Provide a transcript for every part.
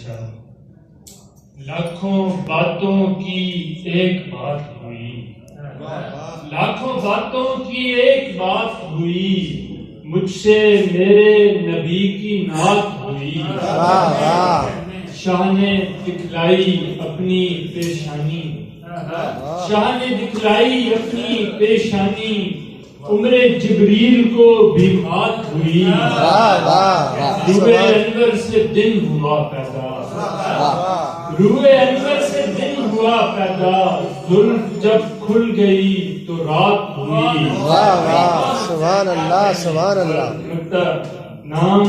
نشہ لاکھوں باتوں کی ایک بات ہوئی، لاکھوں باتوں کی ایک بات ہوئی، مجھ سے میرے نبی کی نعت ہوئی۔ شاہ نے دکھلائی اپنی پیشانی، شاہ نے دکھلائی اپنی پیشانی، عمر جبریل کو بھی بات ہوئی۔ روح انور سے دن ہوا پیدا، روح انور سے دن ہوا پیدا، زلف جب کھل گئی تو رات ہوئی۔ سبحان اللہ سبحان اللہ۔ نام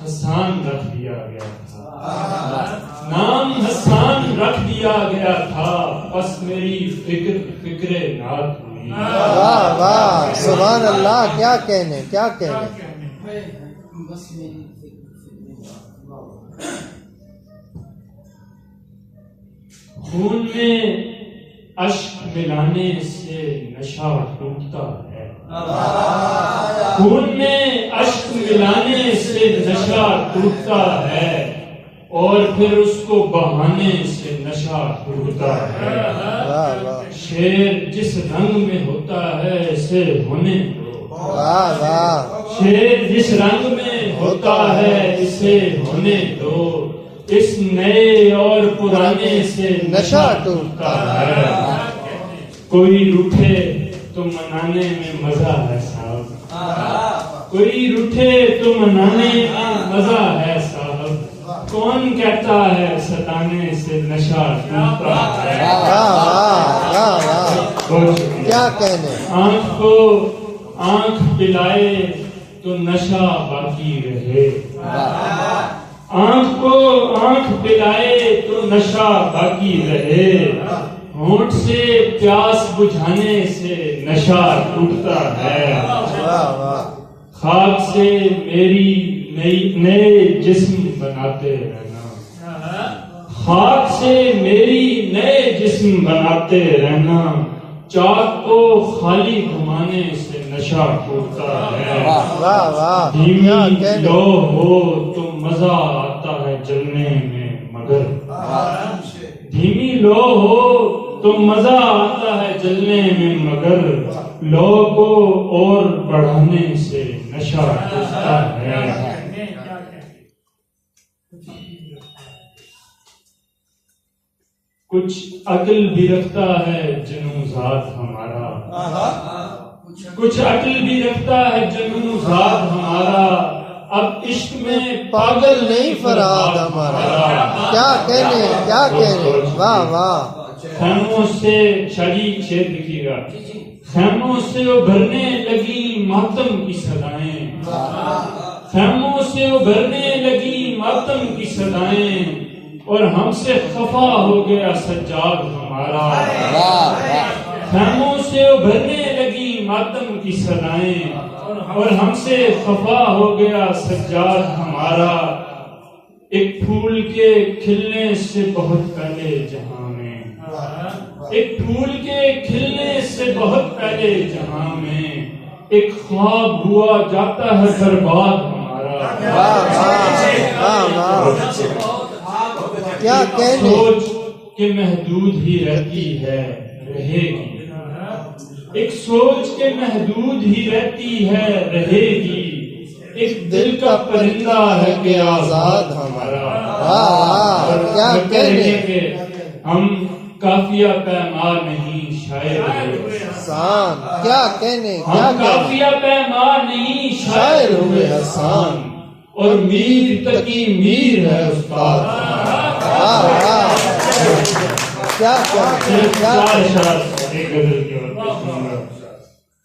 حسان رکھ دیا گیا تھا، نام حسان رکھ دیا گیا تھا، بس میری فکر نات ہوئی۔ واہ واہ سبحان اللہ، کیا کہنے کیا کہنے۔ خون میں اشک ملانے سے نشہ ٹوٹتا ہے، خون میں اشک ملانے سے نشہ ٹوٹتا ہے، اور پھر اس کو بہانے سے نشہ ٹوٹتا ہے۔ شیر جس رنگ میں ہوتا ہے اسے ہونے دو، شیر جس رنگ میں ہوتا ہے اسے ہونے دو، اس نئے اور پرانے سے نشہ ٹوٹتا ہے۔ کوئی روٹھے تو منانے میں مزہ ہے صاحب، کوئی روٹھے تو منانے میں مزہ ہے صاحب، کون کہتا ہے ستانے سے نشہ ٹوٹتا ہے۔ کیا کہنے۔ آنکھ کو آنکھ پلائے تو نشہ باقی رہے، آنکھ کو آنکھ پلائے تو نشہ باقی رہے، ہونٹ سے پیاس بجھانے سے نشہ ٹوٹتا ہے۔ خاک سے میری نئے جسم بناتے رہنا، خاک سے میری نئے جسم بناتے رہنا، چاک کو خالی گھمانے سے نشہ ٹوٹتا ہے۔ دھیمی لو ہو تو مزہ آتا ہے جلنے میں مگر، دھیمی لو ہو تو مزہ آتا ہے جلنے میں مگر، لو کو اور بڑھانے سے نشہ ٹوٹتا ہے۔ کچھ عقل بھی رکھتا ہے جنوں ذات ہمارا، کچھ عقل بھی رکھتا ہے جنوں ذات ہمارا، اب عشق میں پاگل نہیں فراد ہمارا۔ کیا کہنے کیا کہنے، واہ واہ۔ خیموں سے شاجی شیر لکھیے گا، خیموں سے ابھرنے لگی ماتم کی صدائیں، خیموں سے ابھرنے لگی ماتم کی صدائیں، اور ہم سے خفا ہو گیا سجاد ہمارا۔ خیموں سے ابھرنے لگی ماتم کی صدائیں، اور ہم سے خفا ہو گیا سجاد ہمارا، ایک پھول کے کھلنے سے بہت پہلے جہاں میں، ایک پھول کے کھلنے سے بہت پہلے جہاں میں، ایک خواب ہوا جاتا ہے برباد ہمارا۔ کیا کہنے۔ سوچ کے محدود ہی رہتی ہے رہے گی، ایک سوچ کے محدود ہی رہتی ہے رہے گی، ایک دل کا پرندہ ہے کہ آزاد ہمارا۔ کیا کہنے۔ کہ ہم قافیہ پیمار نہیں شاعر ہوئے، کیا کہنے کیا ہم کہنے۔ قافیہ پیمار نہیں شاعر ہوئے حسان، اور میر تقی میر ہے استاد ہمارا۔ کیا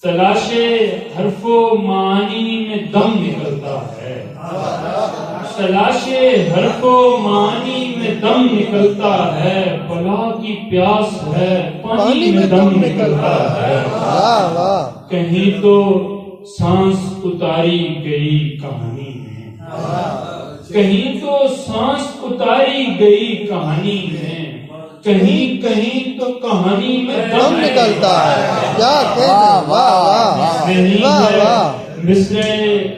تلاشے حرف و معانی میں دم نکلتا ہے، تلاشے حرف و معانی میں دم نکلتا ہے، بلا کی پیاس ہے پانی میں دم نکلتا ہے۔ کہیں تو سانس اتاری گئی کہانی میں، کہیں تو سانس اتاری گئی کہانی میں، کہیں کہیں تو کہانی میں دم نکلتا ہے۔ کیا کہنے، واہ واہ واہ۔ مصرع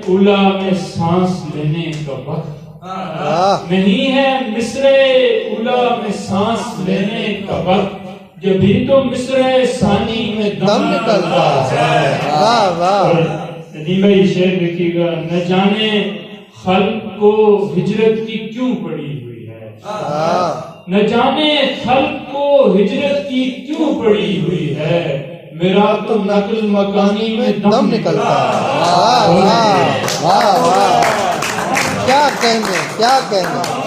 اولیٰ میں سانس لینے کا وقت، واہ نہیں ہے مصر اولا میں سانس لینے کا وقت، جبھی تو مصر ثانی میں دم نکلتا ہے، واہ واہ اور ندیم بھائی شعر دیکھیے گا، نہ جانے خلق کو ہجرت کی کیوں پڑی ہوئی ہے، نہ جانے خلق کو ہجرت کی کیوں پڑی ہوئی ہے، میرا تو نقل مکانی میں دم نکلتا ہے، واہ واہ واہ واہ، کیا کہنے کیا کہنے